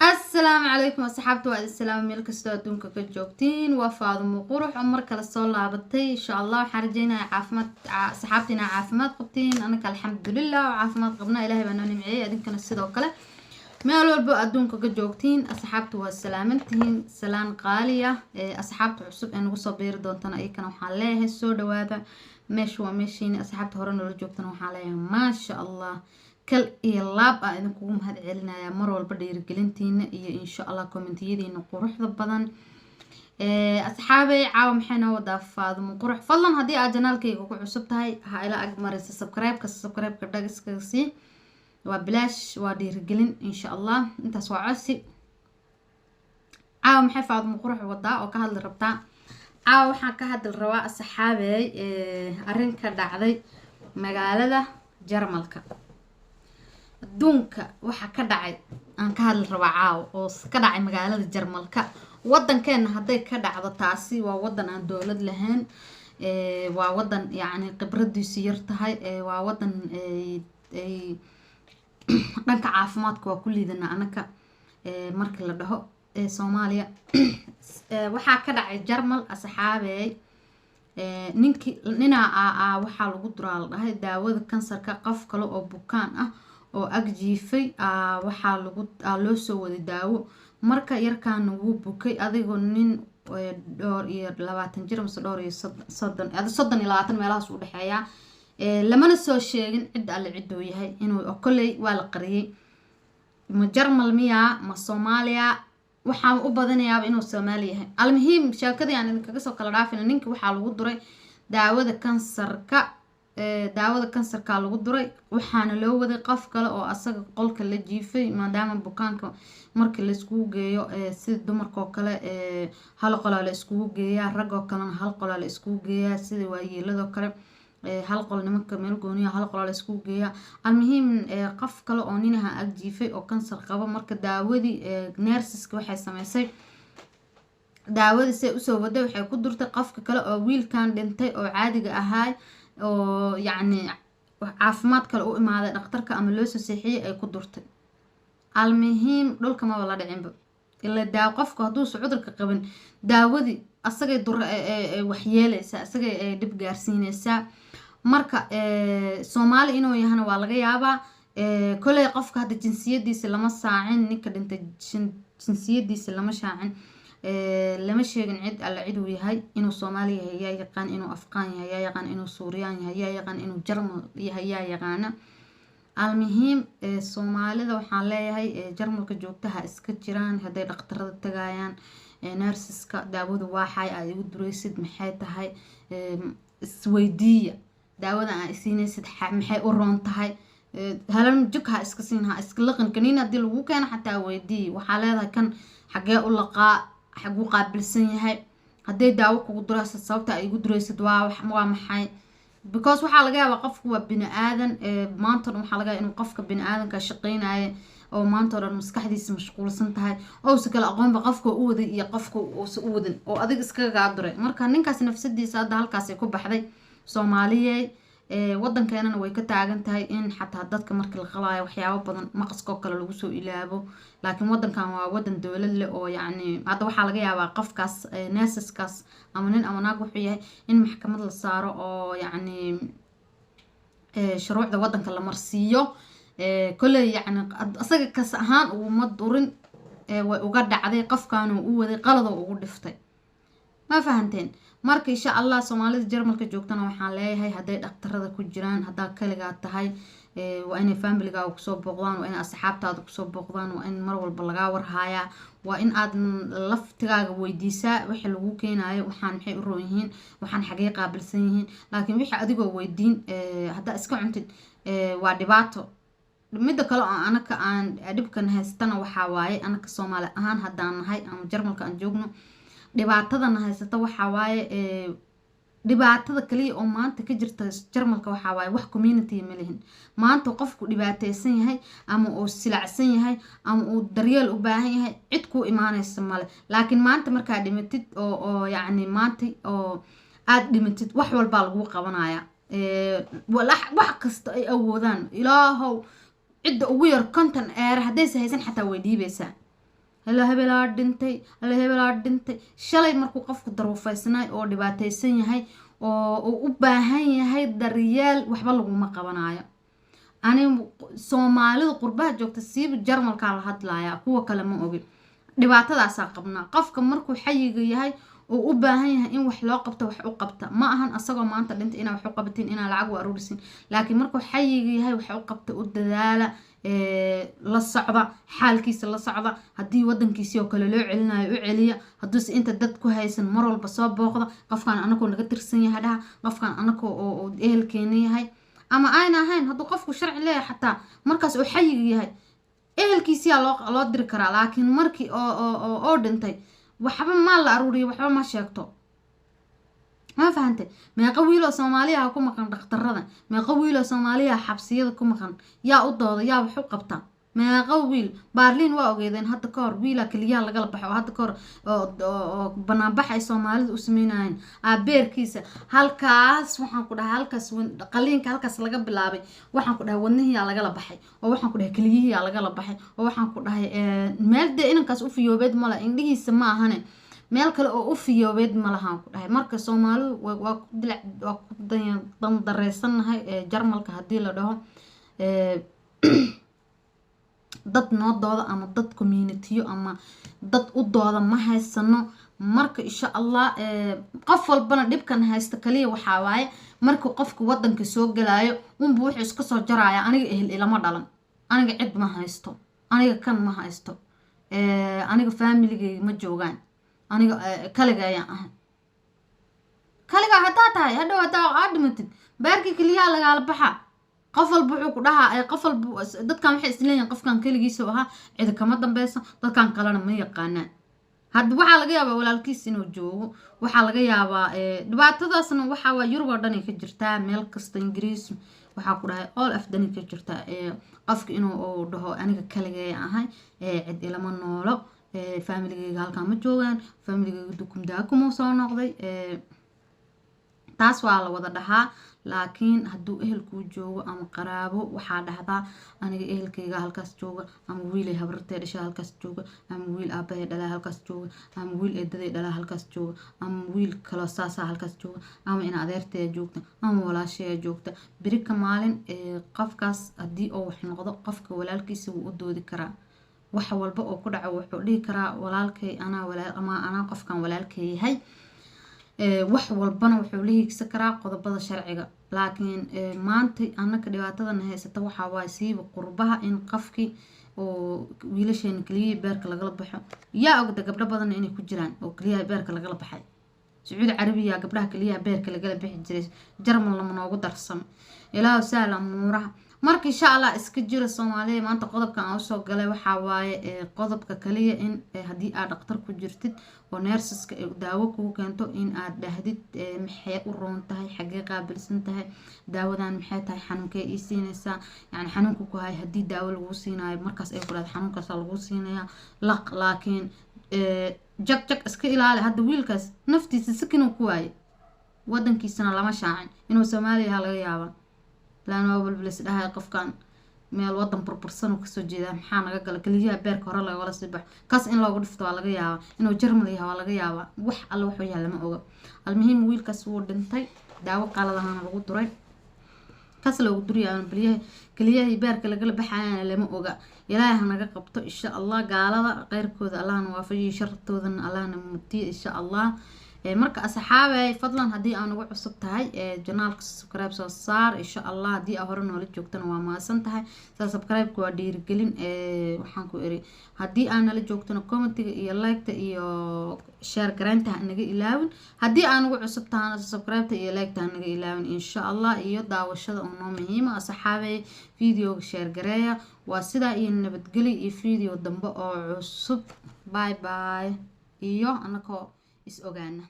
السلام عليكم أصحابتي والسلام ملك استودونك كجوبتين وفاضم قروح عمر كلا صول لابتي إن شاء الله حرجينا عافمت صحابتنا عافمت قبتين أنا الحمد لله وعافمت قبنا إلهي بنوني معي أدين كان السيدة وكلا ما أول بأدونك كجوبتين أصحابتي والسلامتين سلام قالية أصحابتي عصب أنا وصبير دونتنا أي كانوا حاليه السود وهذا مش ومشيني أصحابتي هرنا لجوبتنا وحاليه ما شاء الله كل إيلاب إنكم هاد علنا يا مرة والبدير قلنتين إن شاء الله كومنتيدي إنه قروح ضبطا أصحابي عاوم حنا وضاف هذا من قروح فضلا هدي أجنالك يقول عصبتها هاي لا أجمر السبسكرايب كدقس كسي وبلاش ودير قلن إن شاء الله أنت سوا عسي عاوم حفظ من قروح وضاء وكهل الربطة عاوم حكا هاد الرواء أصحابي أرنك دعدي مقالة جرمالك adduunka waxa ka dhacay aan ka hadli rabaa caaw oo ka dhacay magaalada Jarmalka wadankeena haday ka dhacdo taasi waa wadan aan dawlad lahayn waa wadan yaani khibradiisu yar tahay waa wadan dhanka caafimaadka waa ku liidana anaka markii la dhaho Soomaaliya waxa ka dhacay Jarmal asxaabay nina waxa lagu duraa la dhahay daawada kansarka qof kale oo bukaan ah oo agjiifay waxa lagu loo soo wada daawo marka yarkaan uu bukay adigoo nin dhowr iyo 20 jir ama dhowr iyo 30 meelahaas u dhaxeeya lamana soo sheegin cid alle cid uu yahay inuu kolay waa la qariyay ma Jarmal miya ma Soomaaliya waxa u badanayaa inuu Soomaali yahay almuhiim sheekadii aan idinkaga soo kala dhaafin ninka waxa lagu duray daawada kansarka lagu duray waxaana loo waday qof kale oo asaga qolka la jiifay maadaama bukaanka markii la isku geeyo sida dumarka kale hal qol la isku geeyaa rag oo kale hal qol la isku geeyaa sida waayeelada kale hal qol nimanka meel gooniya hal qol la isku geeyaa almuhiim qof kale oo ninaha ag jiifay oo kansar qaba marka daawadii nurseska waxay sameysay daawadii say u soo waday waxay ku durtay qofka kale oo wiilkan dhintay oo caadiga ahaa oo يعني عافمات kale u imaaday dhakhtarka ama loo soo seexiyay ay ku durtay almuhiim dhulka ma wala dhicin ila daa qofku haduu cudurka qaban daawadi asagay dur wax yeelaysa asagay dib gaarsiinaysa marka Soomaali inuu yahay waa laga yaabaa kulay qofka hada jinsiyadiisa lama saacin ninka dhintay jinsiyadiisa lama shaacin lama sheegin cid alla cid uu yahay inuu Soomaali yahay yaa yaqaan inuu Afqaan yahay yaa yaqaan inuu Suuriyaan yahay yaa yaqaan inuu Jarmal yahay yaa yaqaan almuhiim Soomaalida waxaan leeyahay Jarmalka joogtaha iska jiraan haday dhakhtarada tagayaan nurseska daawada waxay ay ugu duraysid maxay tahay isweydiiya daawada ay siinaysid maxay u roon tahay halan jugha iska siinha iska laqan kaniina hadii lagu keeno xataa weydii waxa leedahay kan xagee u laqaa xagu qaabilsan yahay haday daawo kugu duraysid sababta ay ugu duraysid waa maxay because waxa laga yaabaa qofku waa bini aadan maanta waxa laga yaabaa inuu qofka bini aadanka shaqeynaayo oo maanta oo maskaxdiisa mashquulsan tahay oo si kala aqoon ba qofka u waday iyo qofka u wadan oo adig iskaga duray marka ninkaas nafsadiisa hadda halkaas ay ku baxday Soomaaliyeed wadankeena way ka taagan tahay in xataa dadka marka la qalaayo waxyaabo badan maqasko kale lagu soo ilaabo laakiin wadankan waa wadan dawlad leh oo yaani hadda waxa laga yaabaa qofkaas nurseskaas ama nin ama naag wuxuu yahay in maxkamad la saaro oo yaani shuruucda wadanka la marsiiyo kulay yaani asaga kas ahaan uu ma durin way uga dhacday qofkan uu waday qalad oo ugu dhiftay ma fahanteen marka insha Allah Soomaalida Jarmalka joogtana waxaan leeyahay haday dhakhtarada ku jiraan hadaa kaliga tahay waa in family-ga ku soo booqdaan waa in asxaabtaada ku soo booqdaan waa in mar walba laga warhaaya waa in aad laftigaaga weydiisaa wixii lagu keenayo waxaan maxay u roon yihiin waxaan xagee qaabilsan yihiin laakiin wixii adigoo weydiin hadaa iska cuntid waa dhibaato midda kale oo anaka aan dhibkan haystana waxa waaye anaka Soomaali ahaan hadaan nahay ama Jarmalka aan joogno dhibaatadan haysata waxa waaye dhibaatada kaliya oo maanta ka jirta Jarmalka waxa waaye wax community ma leeyahin maanta qofku dhibaataysan yahay ama uu silacsan yahay ama uu daryeel u baahan yahay cid ku imaanaysa male laakiin maanta marka dhimatid oo yaani maanta oo aad dhimatid wax walba lagu qabanaya wax kasta ay awoodaan ilaahow cid ugu yar konton eer haday haysan xataa way dhiibaysaa alla hebelaa dhintay alla hebelaa dhintay shalay markuu qofku daruufaysnay oo dhibaataysan yahay oo uu u baahan yahay daryeel waxba laguma qabanayo ani Soomaalida qurbaha joogta siiba Jarmalka la hadlaaya kuwa kale ma ogi dhibaatadaas qabnaa qofka markuu xayiga yahay oo u baahan yahay in wax loo qabto wax u qabta ma ahan asagoo maanta dhintay inaa wax u qabatin inaa lacag u aruurisin laakiin markuu xayiga yahay wax u qabta u dadaala la socda xaalkiisa la socda hadii wadankiisa oo kale loo celinayo u celiya haddii inta dad ku haysan mar walba soo booqda qofkan anako naga tirsan yahay dhaha qofkan anako oo ehelkeena yahay ama ayna ahayn hadduu qofku sharci leeyahay xataa markaas uu xayiga yahay ehelkiisa loo diri karaa laakiin markii oo dhintay waxba ma la aruuriyo waxba ma sheegto ma fahantay meeqa wiil oo Soomaaliya ku maqan dhaqtarada meeqa wiil oo Soomaaliya xabsiyada ku maqan yaa u dooda yaa wax u qabta meeqa wiil Berlin waa ogeedeen hadda ka hor wiila kaliya laga baxo hadda ka hor oo banaabax ay Soomaalida u sameeyaan beerkiisa halkaas waxaan ku dhahay halkaas qaliinka halkaas laga bilaabay waxaan ku dhahay wadnihiisa laga la baxay oo waxaan ku dhahay kaliyihiisa laga la baxay oo waxaan ku dhahay meel inankaas u fiyoobeed mala indhihiisa ma ahane meel kale oo u fiyoobeed ma lahaan ku dhahay marka Soomaalidu waa ku dilac waa ku dan dareysanahay Jarmalka hadii la dhaho dad noo dooda ama dad community ama dad u dooda ma haysano marka insha Allah qof walbana dhibkan haysta kaliya waxa waaye marka qofku wadanka soo galaayo buu wuxuu iska soo jaraaya aniga ehel ilama dhalan aniga cid ma haysto aniga kan ma haysto aniga family-gayga ma joogaan aniga kaliga ayaan ahay kaliga hadaa tahay hadaa aadmatid baarki kaliya laga baxa qof walba wuxuu ku dhahaa qof walba dadkan waxay isleeyeen qofkan kaligiisa aha cid kama dambayso dadkan kalena ma yaqaanaan hadda waxa laga yaabaa walaalkiis inuu joogo waxa laga yaabaa dhibaatadaasna waxa waa Yurub dhan ka jirtaa meel kasta Ingiriis waxa ku dhahay all afdan ka jirtaa qofka inuu dhaho aniga kaliga ahay cid ilama noolo family-gayga halkaan ma joogaan family-gayga dukumdaa kuma soo noqday taas waa la wada dhahaa laakiin hadduu ehelku joogo ama qaraabo waxa dhahdaa aniga ehelkayga halkaas jooga ama wiil ay habartay dhashay halkaas jooga ama wiil aabahay dhalay halkaas jooga ama wiil eedaday dhalay halkaas jooga ama wiil kala saasa halkaas jooga ama in adeertay joogta ama walaashay joogta birika maalin qofkaas hadii oo wax noqdo qofka walaalkiisa uu u doodi karaa wax walba oo ku dhaco wuxuu dhigi karaa walaalkay ana qofkan walaalkay yahay wax walbana wuxuu leeyahay karaa qodobada sharciga laakiin maanta anaka dhibaatadan haysata waxa waa siiba qurbaha in qofki oo wiilasheen kaliya beerka laga baxo yaa ogda gabdho badan inay ku jiraan oo kaliya beerka laga baxay Sacuudi Carabiya gabdhaha kaliya beerka laga bixi jiray Jarmal lama noogu darsan ilaa saala muuraha marka insha Allah iska jira Soomaaliya maanta qodobkan aan soo galay waxa waaye qodobka kaliya in hadii aad dhaqtar ku jirtid oo nurseska daawo ku keento in aad dhahdid maxay u roon tahay xagee qaabilsan tahay daawadan maxay tahay xanuunkee ii siinaysa yani xanuunku ku hay hadii daawo lagu siinayo markaas ay kula xanuunkaas lagu siinaya laakiin jag iska ilaali hadda wiilkaas naftiisa sakin ku waayay wadankiisana lama shaacin inuu Soomaaliya laga yaabo laana balblis dhahay qofkan meel wadan burbursan oo kasoo jeeda maxaa naga gal kaliya beerka hore laga wala sibax kaas in loogu dhifto waa laga yaabaa inuu Jarmal yahay waa laga yaabaa wax alla wuxuu yahay lama oga almuhiim wiilkaas wuu dhintay daawo qaladahan lagu duray kaas loogu duriyay kaliya beerka laga baxayana lama oga ilaahay naga qabto insha Allah gaalada qeyrkooda Allahna waafajiyo shartoodana Allahna mutiyo insha Allah marka asxaabay fadlan hadii aan ugu cusub tahay janaalka subscribe soo saar insha Allah hadii aad hore noola joogtana waa maasan tahay subscribe ku waa dhiirigelin waxaan ku iri hadii aan nala joogtana commentiga iyo like-ta iyo share garaynta naga ilaawin hadii aan ugu cusub tahay subscribe-ta iyo like-ta naga ilaawin insha Allah iyo daawashada oo noo muhiim ah asxaabay video share gareeya waa sida iyo nabadgelyo iyo video dambe oo cusub bye bye iyo anako is ogaana